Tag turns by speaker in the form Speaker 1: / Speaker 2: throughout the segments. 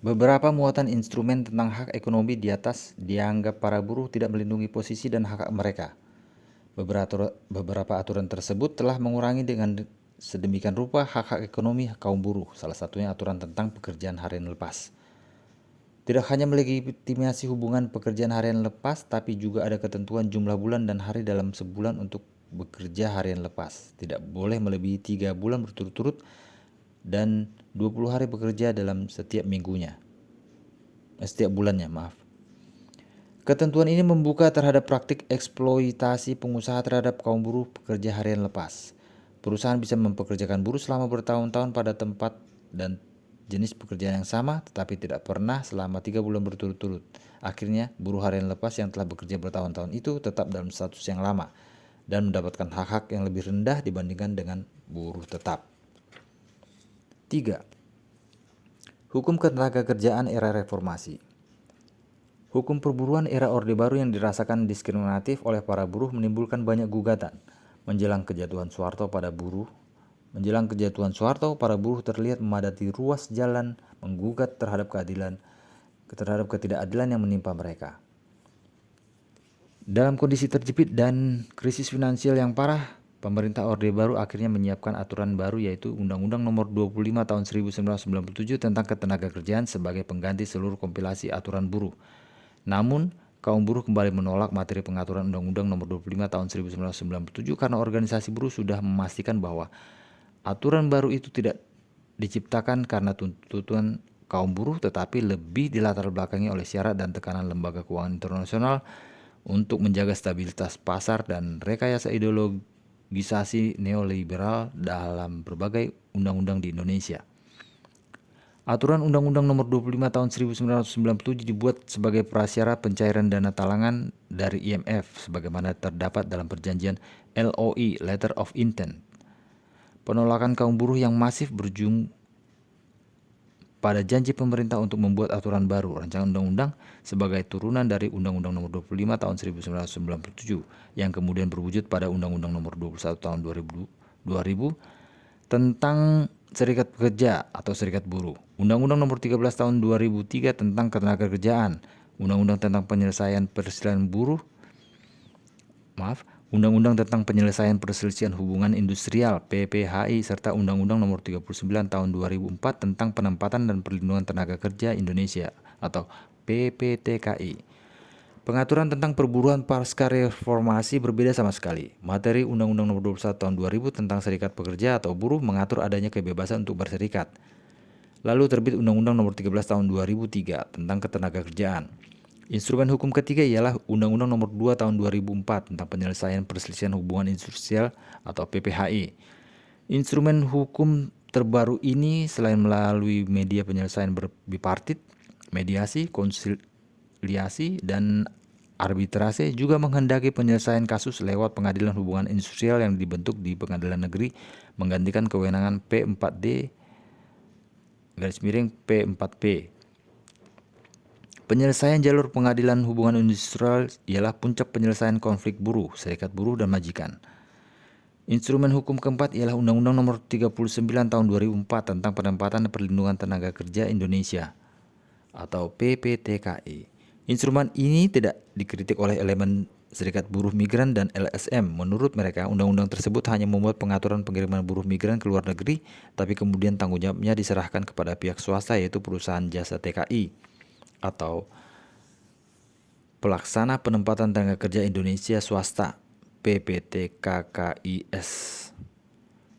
Speaker 1: Beberapa muatan instrumen tentang hak ekonomi di atas dianggap para buruh tidak melindungi posisi dan hak mereka. Beberapa aturan tersebut telah mengurangi dengan sedemikian rupa hak-hak ekonomi kaum buruh, salah satunya aturan tentang pekerjaan harian lepas. Tidak hanya melegitimasi hubungan pekerjaan harian lepas, tapi juga ada ketentuan jumlah bulan dan hari dalam sebulan untuk bekerja harian lepas. Tidak boleh melebihi 3 bulan berturut-turut dan 20 hari bekerja dalam setiap minggunya. Setiap bulannya, maaf. Ketentuan ini membuka terhadap praktik eksploitasi pengusaha terhadap kaum buruh pekerja harian lepas. Perusahaan bisa mempekerjakan buruh selama bertahun-tahun pada tempat dan jenis pekerjaan yang sama, tetapi tidak pernah selama 3 bulan berturut-turut. Akhirnya, buruh harian lepas yang telah bekerja bertahun-tahun itu tetap dalam status yang lama dan mendapatkan hak-hak yang lebih rendah dibandingkan dengan buruh tetap. 3. Hukum ketenagakerjaan era reformasi. Hukum perburuan era Orde Baru yang dirasakan diskriminatif oleh para buruh menimbulkan banyak gugatan. Menjelang kejatuhan Soeharto, para buruh terlihat memadati ruas jalan menggugat terhadap ketidakadilan yang menimpa mereka. Dalam kondisi terjepit dan krisis finansial yang parah, pemerintah Orde Baru akhirnya menyiapkan aturan baru, yaitu Undang-Undang Nomor 25 Tahun 1997 tentang Ketenagakerjaan sebagai pengganti seluruh kompilasi aturan buruh. Namun, kaum buruh kembali menolak materi pengaturan Undang-Undang Nomor 25 Tahun 1997 karena organisasi buruh sudah memastikan bahwa aturan baru itu tidak diciptakan karena tuntutan kaum buruh, tetapi lebih dilatar belakangi oleh syarat dan tekanan lembaga keuangan internasional untuk menjaga stabilitas pasar dan rekayasa ideologisasi neoliberal dalam berbagai undang-undang di Indonesia. Aturan Undang-Undang Nomor 25 Tahun 1997 dibuat sebagai prasyarat pencairan dana talangan dari IMF sebagaimana terdapat dalam perjanjian LOI (Letter of Intent). Penolakan kaum buruh yang masif berujung pada janji pemerintah untuk membuat aturan baru rancangan undang-undang sebagai turunan dari Undang-Undang Nomor 25 Tahun 1997 yang kemudian berwujud pada Undang-Undang Nomor 21 Tahun 2000 tentang serikat pekerja atau serikat buruh, Undang-Undang Nomor 13 Tahun 2003 tentang ketenagakerjaan, Undang-Undang tentang penyelesaian perselisihan buruh, Undang-Undang tentang penyelesaian perselisihan hubungan industrial (PPHI) serta Undang-Undang Nomor 39 Tahun 2004 tentang penempatan dan perlindungan tenaga kerja Indonesia atau PPTKI. Pengaturan tentang perburuan pasca reformasi berbeda sama sekali. Materi Undang-Undang Nomor 21 Tahun 2000 tentang serikat pekerja atau buruh mengatur adanya kebebasan untuk berserikat. Lalu terbit Undang-Undang Nomor 13 Tahun 2003 tentang ketenagakerjaan. Instrumen hukum ketiga ialah Undang-Undang Nomor 2 Tahun 2004 tentang penyelesaian perselisihan hubungan industrial atau PPHI. Instrumen hukum terbaru ini selain melalui media penyelesaian bipartit, mediasi, konsiliasi, dan arbitrase, juga menghendaki penyelesaian kasus lewat pengadilan hubungan industrial yang dibentuk di pengadilan negeri menggantikan kewenangan P4D-P4P. Penyelesaian jalur pengadilan hubungan industrial ialah puncak penyelesaian konflik buruh, serikat buruh, dan majikan. Instrumen hukum keempat ialah Undang-Undang Nomor 39 Tahun 2004 tentang penempatan dan perlindungan tenaga kerja Indonesia atau PPTKI. Instrumen ini tidak dikritik oleh elemen serikat buruh migran dan LSM. Menurut mereka, undang-undang tersebut hanya membuat pengaturan pengiriman buruh migran ke luar negeri, tapi kemudian tanggung jawabnya diserahkan kepada pihak swasta, yaitu perusahaan jasa TKI atau Pelaksana Penempatan Tenaga Kerja Indonesia Swasta PPTKKIS.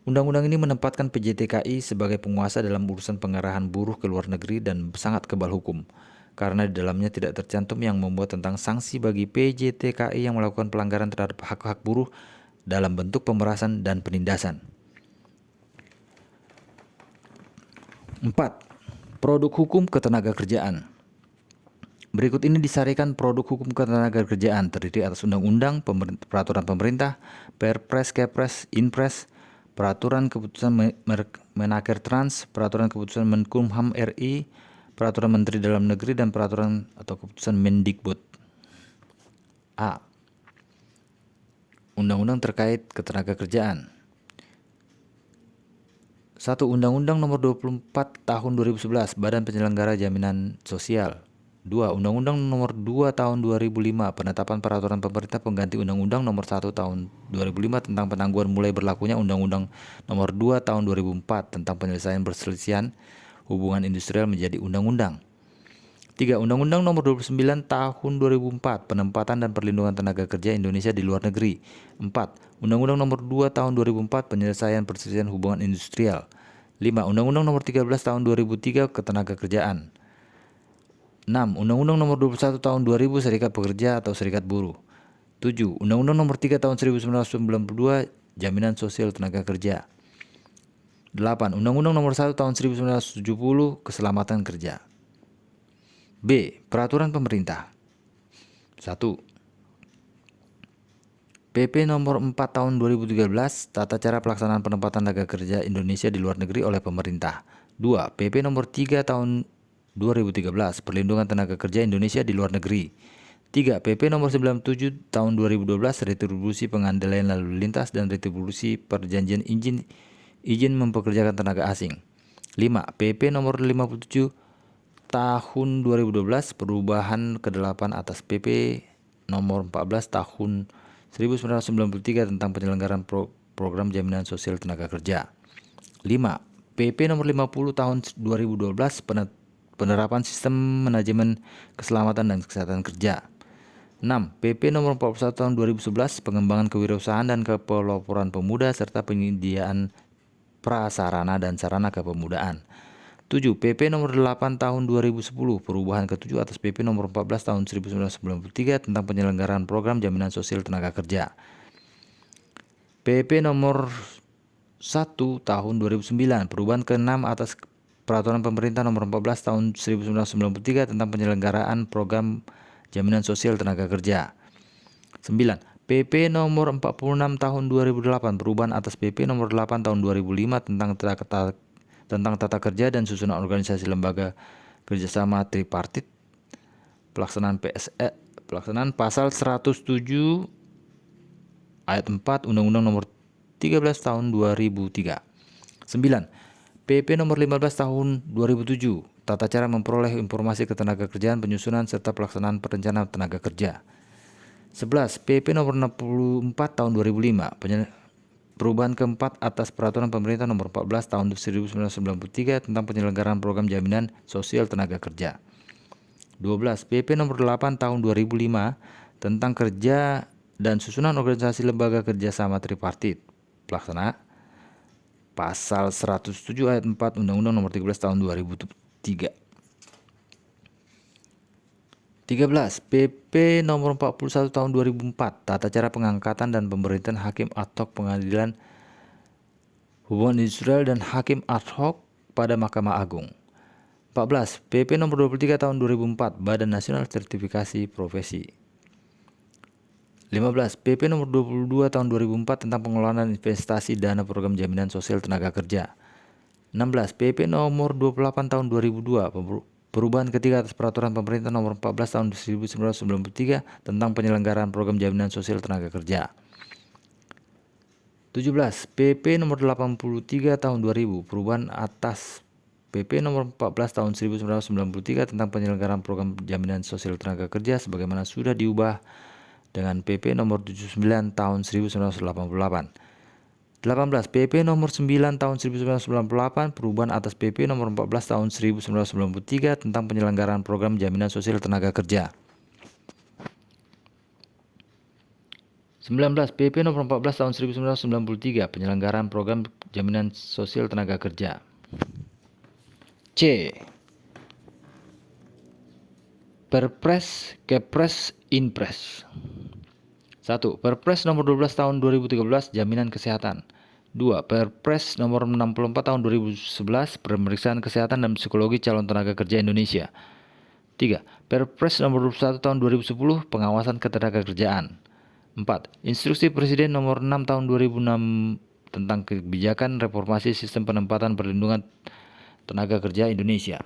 Speaker 1: Undang-undang ini menempatkan PJTKI sebagai penguasa dalam urusan pengarahan buruh ke luar negeri dan sangat kebal hukum, karena di dalamnya tidak tercantum yang membuat tentang sanksi bagi PJTKI yang melakukan pelanggaran terhadap hak-hak buruh dalam bentuk pemerasan dan penindasan. 4. Produk hukum ketenagakerjaan. Berikut ini disarikan produk hukum ketenagakerjaan terdiri atas undang-undang, peraturan pemerintah, Perpres, Kepres, Inpres, peraturan keputusan Menaker Trans, peraturan keputusan Menkumham RI, peraturan Menteri Dalam Negeri, dan peraturan atau keputusan Mendikbud. A. Undang-undang terkait ketenagakerjaan. 1. Undang-Undang Nomor 24 Tahun 2011 Badan Penyelenggara Jaminan Sosial. 2. Undang-Undang Nomor 2 Tahun 2005 Penetapan Peraturan Pemerintah Pengganti Undang-Undang Nomor 1 Tahun 2005 tentang penangguhan mulai berlakunya Undang-Undang Nomor 2 Tahun 2004 tentang penyelesaian perselisihan hubungan industrial menjadi undang-undang. 3. Undang-Undang Nomor 29 Tahun 2004 Penempatan dan Perlindungan Tenaga Kerja Indonesia di Luar Negeri. 4. Undang-Undang Nomor 2 Tahun 2004 Penyelesaian Perselisihan Hubungan Industrial. 5. Undang-Undang Nomor 13 Tahun 2003 Ketenagakerjaan. 6. Undang-Undang Nomor 21 Tahun 2000 Serikat Pekerja atau Serikat Buruh. 7. Undang-Undang Nomor 3 Tahun 1992 Jaminan Sosial Tenaga Kerja. 8. Undang-Undang Nomor 1 Tahun 1970 Keselamatan Kerja. B. Peraturan Pemerintah. 1. PP Nomor 4 Tahun 2013 Tata Cara Pelaksanaan Penempatan Tenaga Kerja Indonesia di Luar Negeri oleh Pemerintah. 2. PP Nomor 3 Tahun 2013 Perlindungan Tenaga Kerja Indonesia di Luar Negeri. 3. PP Nomor 97 Tahun 2012 Retribusi Pengandaian Lalu Lintas dan Retribusi Perjanjian izin mempekerjakan tenaga asing. 5. PP Nomor 57 Tahun 2012 Perubahan ke-8 atas PP Nomor 14 Tahun 1993 tentang penyelenggaraan program jaminan sosial tenaga kerja. 5. PP Nomor 50 Tahun 2012 Penerapan Sistem Manajemen Keselamatan dan Kesehatan Kerja. 6. PP Nomor 41 Tahun 2011 Pengembangan Kewirausahaan dan Kepeloporan Pemuda serta penyediaan prasarana dan sarana kepemudaan. 7. PP Nomor 8 Tahun 2010 Perubahan ke-7 atas PP Nomor 14 Tahun 1993 tentang penyelenggaraan program jaminan sosial tenaga kerja. PP Nomor 1 Tahun 2009 Perubahan ke-6 atas Peraturan Pemerintah Nomor 14 Tahun 1993 tentang penyelenggaraan program jaminan sosial tenaga kerja. 9. PP Nomor 46 Tahun 2008 Perubahan atas PP Nomor 8 Tahun 2005 tentang tata kerja dan susunan organisasi lembaga kerjasama tripartit. Pelaksanaan Pasal 107 Ayat 4 Undang-Undang Nomor 13 Tahun 2003. 9. PP Nomor 15 Tahun 2007 Tata Cara Memperoleh Informasi Ketenagakerjaan, Penyusunan serta Pelaksanaan Perencanaan Tenaga Kerja. 11. PP Nomor 64 Tahun 2005 Perubahan ke-4 atas Peraturan Pemerintah Nomor 14 Tahun 1993 tentang penyelenggaraan program jaminan sosial tenaga kerja. 12. PP Nomor 8 Tahun 2005 tentang kerja dan susunan organisasi lembaga kerjasama tripartit. Pelaksana Pasal 107 Ayat 4 Undang-Undang Nomor 13 Tahun 2003. 13. PP Nomor 41 Tahun 2004 Tata Cara Pengangkatan dan Pemberhentian Hakim Ad Hoc Pengadilan Hubungan Industrial dan Hakim Ad Hoc pada Mahkamah Agung. 14. PP Nomor 23 Tahun 2004 Badan Nasional Sertifikasi Profesi. 15. PP Nomor 22 Tahun 2004 tentang pengelolaan investasi dana program jaminan sosial tenaga kerja. 16. PP Nomor 28 Tahun 2002 Perubahan ketiga atas Peraturan Pemerintah Nomor 14 Tahun 1993 tentang penyelenggaraan program jaminan sosial tenaga kerja. 17. PP Nomor 83 Tahun 2000 Perubahan atas PP Nomor 14 Tahun 1993 tentang penyelenggaraan program jaminan sosial tenaga kerja sebagaimana sudah diubah dengan PP Nomor 79 Tahun 1988. 18. PP Nomor 9 Tahun 1998 Perubahan atas PP Nomor 14 Tahun 1993 tentang penyelenggaraan program jaminan sosial tenaga kerja. 19. PP Nomor 14 Tahun 1993 Penyelenggaraan program jaminan sosial tenaga kerja. C. Perpres, Kepres, Inpres. 1. Perpres Nomor 12 Tahun 2013 Jaminan Kesehatan. 2. Perpres Nomor 64 Tahun 2011 Pemeriksaan Kesehatan dan Psikologi Calon Tenaga Kerja Indonesia. 3. Perpres Nomor 21 Tahun 2010 Pengawasan Ketenagakerjaan. 4. Instruksi Presiden Nomor 6 Tahun 2006 tentang kebijakan reformasi sistem penempatan perlindungan tenaga kerja Indonesia.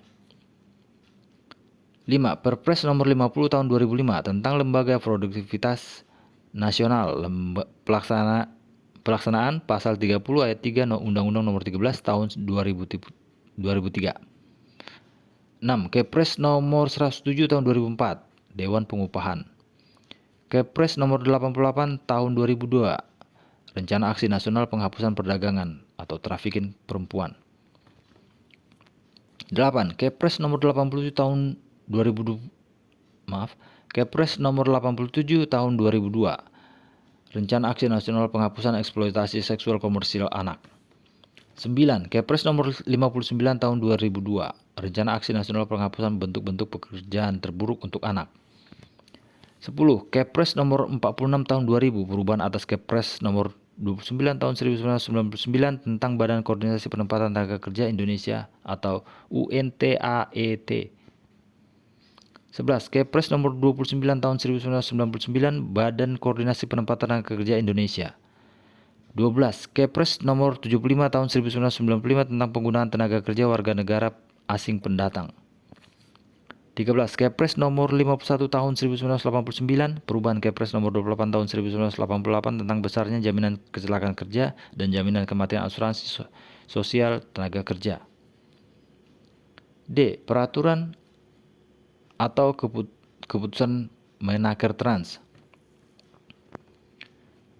Speaker 1: 5. Perpres Nomor 50 Tahun 2005 tentang Lembaga Produktivitas Nasional, Pelaksanaan Pasal 30 Ayat 3 Undang-Undang Nomor 13 Tahun 2003. 6. Kepres Nomor 107 Tahun 2004 Dewan Pengupahan. Kepres Nomor 88 Tahun 2002 Rencana Aksi Nasional Penghapusan Perdagangan atau Trafikin Perempuan. 8. Kepres Nomor 87 Tahun 2002 Kepres Nomor 87 Tahun 2002 Rencana Aksi Nasional Penghapusan Eksploitasi Seksual Komersial Anak. 9. Kepres Nomor 59 Tahun 2002 Rencana Aksi Nasional Penghapusan Bentuk-bentuk Pekerjaan Terburuk untuk Anak. 10. Kepres Nomor 46 Tahun 2000 Perubahan atas Kepres Nomor 29 Tahun 1999 tentang Badan Koordinasi Penempatan Tenaga Kerja Indonesia atau UNTAET. 11. Kepres Nomor 29 Tahun 1999 Badan Koordinasi Penempatan Tenaga Kerja Indonesia. 12. Kepres Nomor 75 Tahun 1995 tentang Penggunaan Tenaga Kerja Warga Negara Asing Pendatang. 13. Kepres Nomor 51 Tahun 1989 Perubahan Kepres Nomor 28 Tahun 1988 tentang besarnya jaminan kecelakaan kerja dan jaminan kematian asuransi sosial tenaga kerja. D. Peraturan atau keputusan Menaker Trans.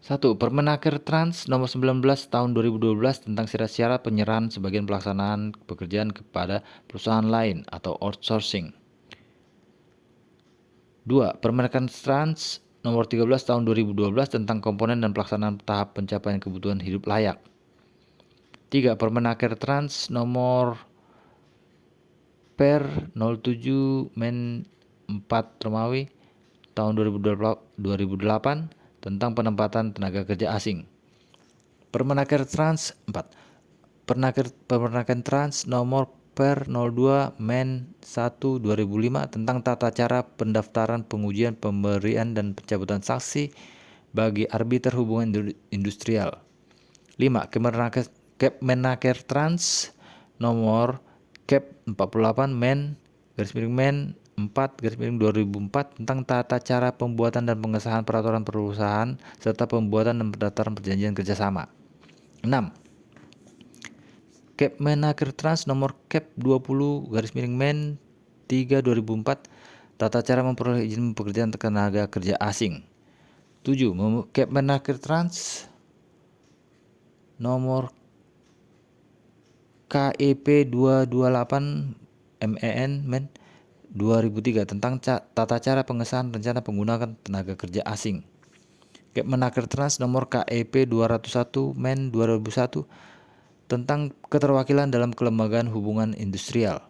Speaker 1: 1. Permenaker Trans Nomor 19 Tahun 2012 tentang syarat-syarat penyerahan sebagian pelaksanaan pekerjaan kepada perusahaan lain atau outsourcing. 2. Permenaker Trans Nomor 13 Tahun 2012 tentang komponen dan pelaksanaan tahap pencapaian kebutuhan hidup layak. 3. Permenaker Trans Nomor Per 07 Men 4 Romawi Tahun 2008 tentang penempatan tenaga kerja asing. Permenaker Trans 4. Permenaker Trans Nomor Per 02 Men 1 2005 tentang tata cara pendaftaran, pengujian, pemberian dan pencabutan sanksi bagi arbiter hubungan industrial. 5. Kemenaker Trans Nomor Kep 48 Men 4/2004 tentang tata cara pembuatan dan pengesahan peraturan perusahaan serta pembuatan dan pendaftaran perjanjian kerjasama. 6. Kemenaker Trans Nomor Kep 20/Men 3/2004 tata cara memperoleh izin pekerjaan tenaga kerja asing. 7. Kemenaker Trans Nomor KEP 228 Men 2003 tentang tata cara pengesahan rencana penggunaan tenaga kerja asing. Kemenaker Trans Nomor KEP 201 Men 2001 tentang keterwakilan dalam kelembagaan hubungan industrial.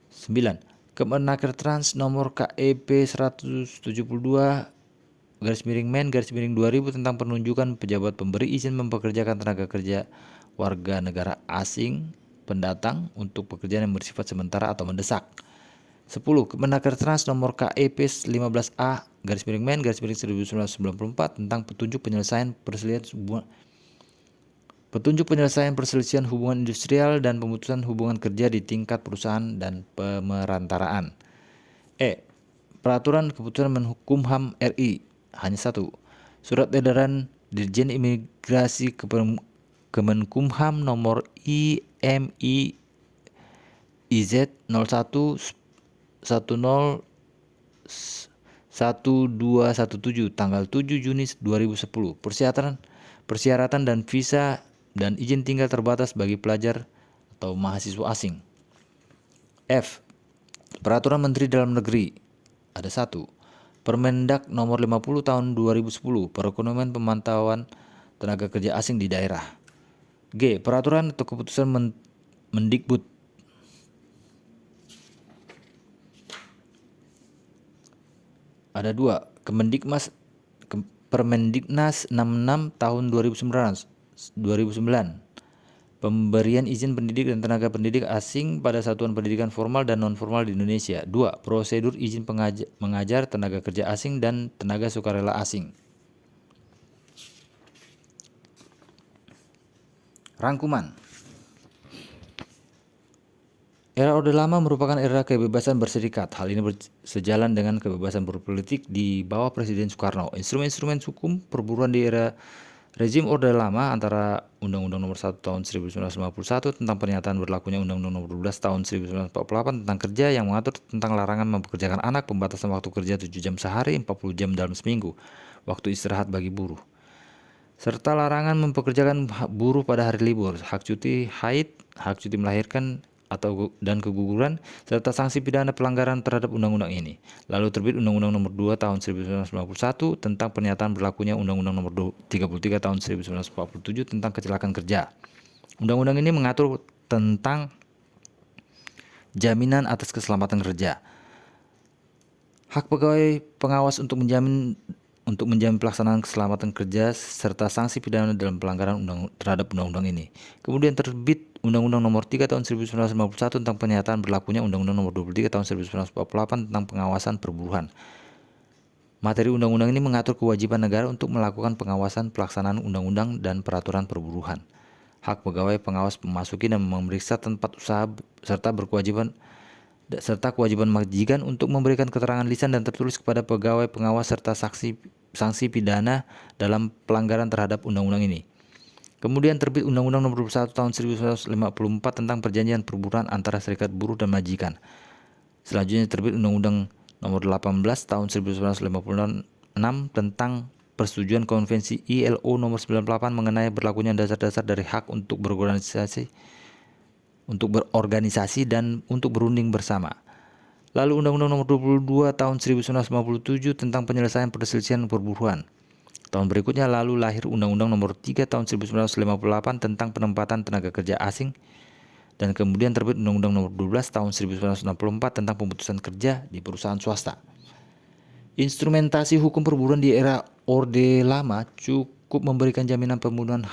Speaker 1: 9. Kemenaker Trans Nomor KEP 172/Men 2000 tentang penunjukan pejabat pemberi izin mempekerjakan tenaga kerja warga negara asing pendatang untuk pekerjaan yang bersifat sementara atau mendesak. 10. Kemenaker Trans Nomor KEP 15A/Men 1994 tentang petunjuk penyelesaian perselisihan hubungan industrial dan pemutusan hubungan kerja di tingkat perusahaan dan pemerantaraan. Peraturan Keputusan Menkumham RI hanya 1. Surat Edaran Dirjen Imigrasi Kemenkumham Nomor IMI IZ 01/10/1217 tanggal 7 Juni 2010 persyaratan dan visa dan izin tinggal terbatas bagi pelajar atau mahasiswa asing. F. Peraturan Menteri Dalam Negeri ada 1. Permendak Nomor 50 Tahun 2010 Perekonomian Pemantauan Tenaga Kerja Asing di Daerah. G. Peraturan atau keputusan Mendikbud ada 2. Permendiknas 66 Tahun 2009 Pemberian izin pendidik dan tenaga pendidik asing pada satuan pendidikan formal dan non-formal di Indonesia. 2. Prosedur izin mengajar tenaga kerja asing dan tenaga sukarela asing. Rangkuman. Era Orde Lama merupakan era kebebasan berserikat. Hal ini sejalan dengan kebebasan berpolitik di bawah Presiden Soekarno. Instrumen-instrumen hukum perburuan di era Rezim Orde Lama antara Undang-Undang Nomor 1 Tahun 1951 tentang pernyataan berlakunya Undang-Undang Nomor 12 Tahun 1948 tentang kerja yang mengatur tentang larangan mempekerjakan anak, pembatasan waktu kerja 7 jam sehari, 40 jam dalam seminggu, waktu istirahat bagi buruh, serta larangan mempekerjakan buruh pada hari libur, hak cuti haid, hak cuti melahirkan dan keguguran, serta sanksi pidana pelanggaran terhadap undang-undang ini. Lalu terbit Undang-Undang Nomor 2 Tahun 1991 tentang pernyataan berlakunya Undang-Undang Nomor 33 Tahun 1947 tentang kecelakaan kerja. Undang-undang ini mengatur tentang jaminan atas keselamatan kerja, hak pegawai pengawas untuk menjamin pelaksanaan keselamatan kerja, serta sanksi pidana dalam pelanggaran terhadap undang-undang ini. Kemudian terbit Undang-Undang Nomor 3 Tahun 1951 tentang pernyataan berlakunya Undang-Undang Nomor 23 Tahun 1948 tentang pengawasan perburuhan. Materi undang-undang ini mengatur kewajiban negara untuk melakukan pengawasan pelaksanaan undang-undang dan peraturan perburuhan. Hak pegawai pengawas memasuki dan memeriksa tempat usaha serta kewajiban majikan untuk memberikan keterangan lisan dan tertulis kepada pegawai pengawas serta sanksi pidana dalam pelanggaran terhadap undang-undang ini. Kemudian terbit Undang-Undang Nomor 21 Tahun 1954 tentang perjanjian perburuhan antara serikat buruh dan majikan. Selanjutnya terbit Undang-Undang Nomor 18 Tahun 1956 tentang persetujuan Konvensi ILO Nomor 98 mengenai berlakunya dasar-dasar dari hak untuk berorganisasi dan untuk berunding bersama. Lalu Undang-Undang Nomor 22 Tahun 1957 tentang penyelesaian perselisihan perburuhan. Tahun berikutnya lalu lahir Undang-Undang Nomor 3 Tahun 1958 tentang penempatan tenaga kerja asing, dan kemudian terbit Undang-Undang Nomor 12 Tahun 1964 tentang pemutusan kerja di perusahaan swasta. Instrumentasi hukum perburuhan di era Orde Lama cukup memberikan jaminan pemenuhan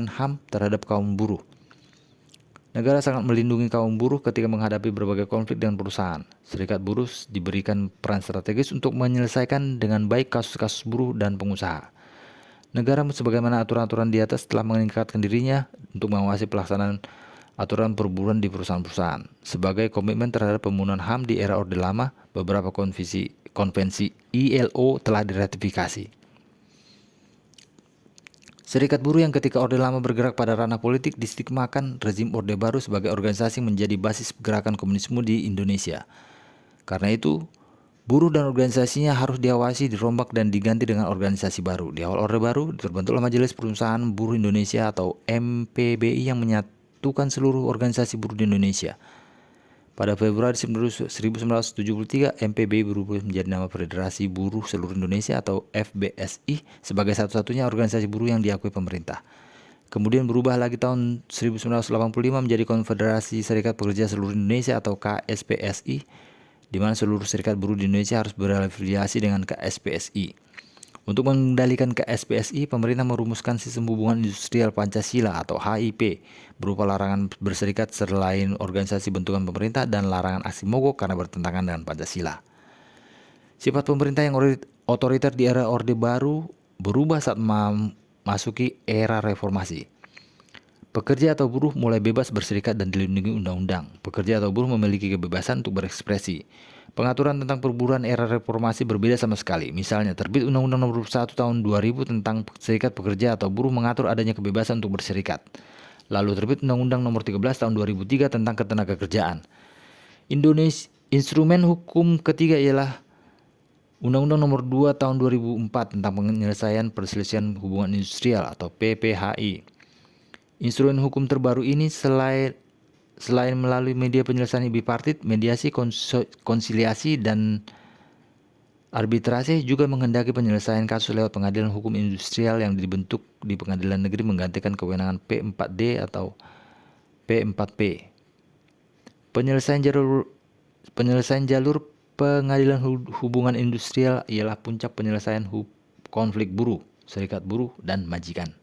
Speaker 1: HAM terhadap kaum buruh. Negara sangat melindungi kaum buruh ketika menghadapi berbagai konflik dengan perusahaan. Serikat buruh diberikan peran strategis untuk menyelesaikan dengan baik kasus-kasus buruh dan pengusaha. Negara sebagaimana aturan-aturan di atas telah meningkatkan dirinya untuk mengawasi pelaksanaan aturan perburuhan di perusahaan-perusahaan. Sebagai komitmen terhadap pemenuhan HAM di era Orde Lama, beberapa konvensi ILO telah diratifikasi. Serikat buruh yang ketika Orde Lama bergerak pada ranah politik distigmakan rezim Orde Baru sebagai organisasi menjadi basis gerakan komunisme di Indonesia. Karena itu, buruh dan organisasinya harus diawasi, dirombak, dan diganti dengan organisasi baru. Di awal Orde Baru, terbentuklah Majelis Perusahaan Buruh Indonesia atau MPBI yang menyatukan seluruh organisasi buruh di Indonesia. Pada Februari 1973, MPBI berubah menjadi nama Federasi Buruh Seluruh Indonesia atau FBSI sebagai satu-satunya organisasi buruh yang diakui pemerintah. Kemudian berubah lagi tahun 1985 menjadi Konfederasi Serikat Pekerja Seluruh Indonesia atau KSPSI, di mana seluruh serikat buruh di Indonesia harus berafiliasi dengan KSPSI. Untuk mengendalikan KSPSI, pemerintah merumuskan Sistem Hubungan Industrial Pancasila atau HIP, berupa larangan berserikat selain organisasi bentukan pemerintah dan larangan aksi mogok karena bertentangan dengan Pancasila. Sifat pemerintah yang otoriter di era Orde Baru berubah saat memasuki era reformasi. Pekerja atau buruh mulai bebas berserikat dan dilindungi undang-undang. Pekerja atau buruh memiliki kebebasan untuk berekspresi. Pengaturan tentang perburuhan era reformasi berbeda sama sekali. Misalnya, terbit Undang-Undang Nomor 1 Tahun 2000 tentang serikat pekerja atau buruh mengatur adanya kebebasan untuk berserikat. Lalu terbit Undang-Undang Nomor 13 Tahun 2003 tentang ketenagakerjaan. Instrumen hukum ketiga ialah Undang-Undang Nomor 2 Tahun 2004 tentang penyelesaian perselisihan hubungan industrial atau PPHI. Instrumen hukum terbaru ini selain melalui media penyelesaian bipartit, mediasi, konsiliasi, dan arbitrase, juga menghendaki penyelesaian kasus lewat pengadilan hukum industrial yang dibentuk di pengadilan negeri menggantikan kewenangan P4D atau P4P. Penyelesaian jalur pengadilan hubungan industrial ialah puncak penyelesaian konflik buruh, serikat buruh, dan majikan.